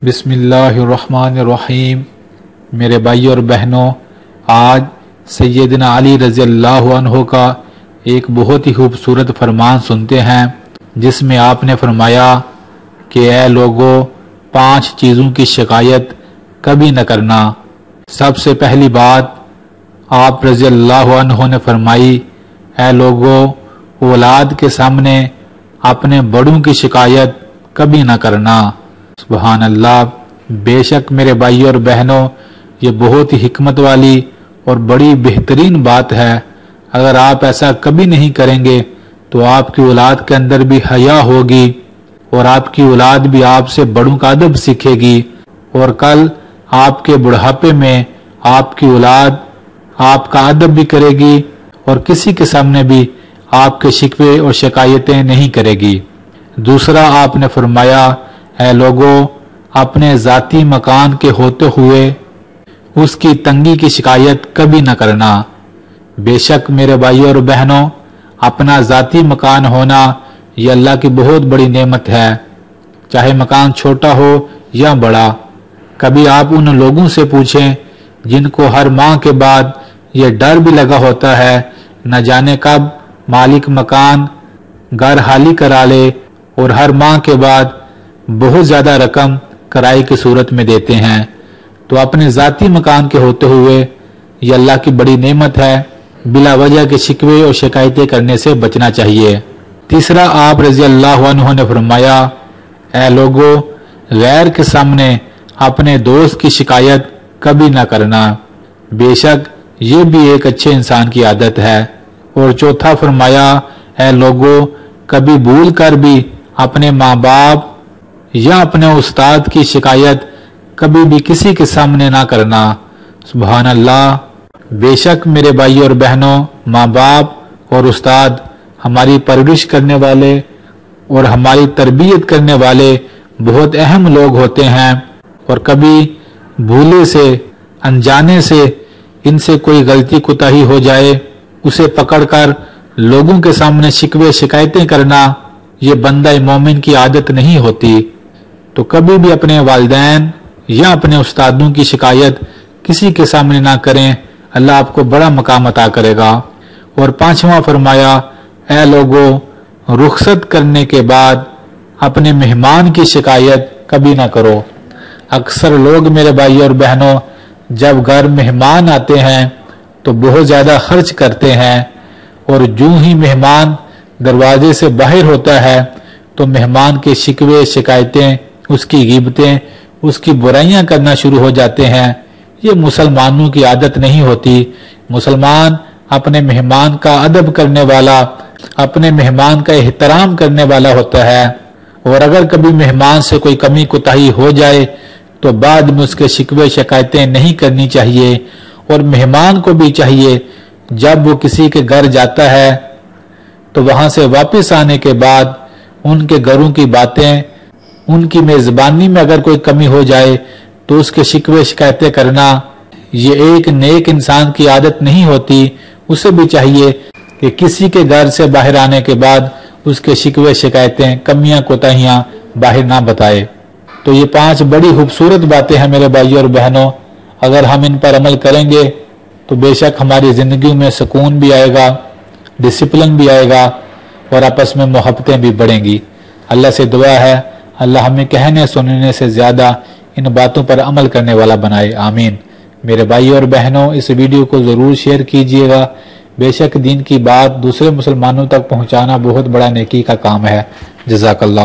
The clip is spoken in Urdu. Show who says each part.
Speaker 1: بسم اللہ الرحمن الرحیم۔ میرے بھائی اور بہنوں، آج سیدنا علی رضی اللہ عنہ کا ایک بہت ہی خوبصورت فرمان سنتے ہیں، جس میں آپ نے فرمایا کہ اے لوگو، 5 چیزوں کی شکایت کبھی نہ کرنا۔ سب سے پہلی بات آپ رضی اللہ عنہ نے فرمائی، اے لوگو، اولاد کے سامنے اپنے بڑوں کی شکایت کبھی نہ کرنا۔ سبحان اللہ۔ بے شک میرے بھائی اور بہنوں، یہ بہت ہی حکمت والی اور بڑی بہترین بات ہے۔ اگر آپ ایسا کبھی نہیں کریں گے تو آپ کی اولاد کے اندر بھی حیا ہوگی اور آپ کی اولاد بھی آپ سے بڑوں کا ادب سیکھے گی، اور کل آپ کے بڑھاپے میں آپ کی اولاد آپ کا ادب بھی کرے گی اور کسی کے سامنے بھی آپ کے شکوے اور شکایتیں نہیں کرے گی۔ دوسرا آپ نے فرمایا، اے لوگو، اپنے ذاتی مکان کے ہوتے ہوئے اس کی تنگی کی شکایت کبھی نہ کرنا۔ بے شک میرے بھائی اور بہنوں، اپنا ذاتی مکان ہونا یہ اللہ کی بہت بڑی نعمت ہے، چاہے مکان چھوٹا ہو یا بڑا۔ کبھی آپ ان لوگوں سے پوچھیں جن کو ہر ماہ کے بعد یہ ڈر بھی لگا ہوتا ہے نہ جانے کب مالک مکان گھر خالی کرا لے، اور ہر ماہ کے بعد بہت زیادہ رقم کرائے کی صورت میں دیتے ہیں۔ تو اپنے ذاتی مکان کے ہوتے ہوئے یہ اللہ کی بڑی نعمت ہے، بلا وجہ کے شکوے اور شکایتیں کرنے سے بچنا چاہیے۔ تیسرا آپ رضی اللہ عنہ نے فرمایا، اے لوگو، غیر کے سامنے اپنے دوست کی شکایت کبھی نہ کرنا۔ بے شک یہ بھی ایک اچھے انسان کی عادت ہے۔ اور چوتھا فرمایا، اے لوگو، کبھی بھول کر بھی اپنے ماں باپ یا اپنے استاد کی شکایت کبھی بھی کسی کے سامنے نہ کرنا۔ سبحان اللہ۔ بے شک میرے بھائی اور بہنوں، ماں باپ اور استاد ہماری پرورش کرنے والے اور ہماری تربیت کرنے والے بہت اہم لوگ ہوتے ہیں، اور کبھی بھولے سے، انجانے سے ان سے کوئی غلطی کوتاہی ہو جائے، اسے پکڑ کر لوگوں کے سامنے شکوے شکایتیں کرنا یہ بندہ مومن کی عادت نہیں ہوتی۔ تو کبھی بھی اپنے والدین یا اپنے استادوں کی شکایت کسی کے سامنے نہ کریں، اللہ آپ کو بڑا مقام عطا کرے گا۔ اور پانچواں فرمایا، اے لوگو، رخصت کرنے کے بعد اپنے مہمان کی شکایت کبھی نہ کرو۔ اکثر لوگ میرے بھائی اور بہنوں جب گھر مہمان آتے ہیں تو بہت زیادہ خرچ کرتے ہیں، اور جو ہی مہمان دروازے سے باہر ہوتا ہے تو مہمان کے شکوے شکایتیں، اس کی غیبتیں، اس کی برائیاں کرنا شروع ہو جاتے ہیں۔ یہ مسلمانوں کی عادت نہیں ہوتی۔ مسلمان اپنے مہمان کا ادب کرنے والا، اپنے مہمان کا احترام کرنے والا ہوتا ہے، اور اگر کبھی مہمان سے کوئی کمی کوتاہی ہو جائے تو بعد میں اس کے شکوے شکایتیں نہیں کرنی چاہیے۔ اور مہمان کو بھی چاہیے جب وہ کسی کے گھر جاتا ہے تو وہاں سے واپس آنے کے بعد ان کے گھروں کی باتیں، ان کی میزبانی میں اگر کوئی کمی ہو جائے تو اس کے شکوے شکایتیں کرنا یہ ایک نیک انسان کی عادت نہیں ہوتی۔ اسے بھی چاہیے کہ کسی کے گھر سے باہر آنے کے بعد اس کے شکوے شکایتیں، کمیاں کوتاہیاں باہر نہ بتائے۔ تو یہ 5 بڑی خوبصورت باتیں ہیں میرے بھائی اور بہنوں، اگر ہم ان پر عمل کریں گے تو بے شک ہماری زندگی میں سکون بھی آئے گا، ڈسپلن بھی آئے گا، اور آپس میں محبتیں بھی بڑھیں گی۔ اللہ سے دعا ہے اللہ ہمیں کہنے سننے سے زیادہ ان باتوں پر عمل کرنے والا بنائے، آمین۔ میرے بھائی اور بہنوں، اس ویڈیو کو ضرور شیئر کیجئے گا۔ بے شک دین کی بات دوسرے مسلمانوں تک پہنچانا بہت بڑا نیکی کا کام ہے۔ جزاک اللہ۔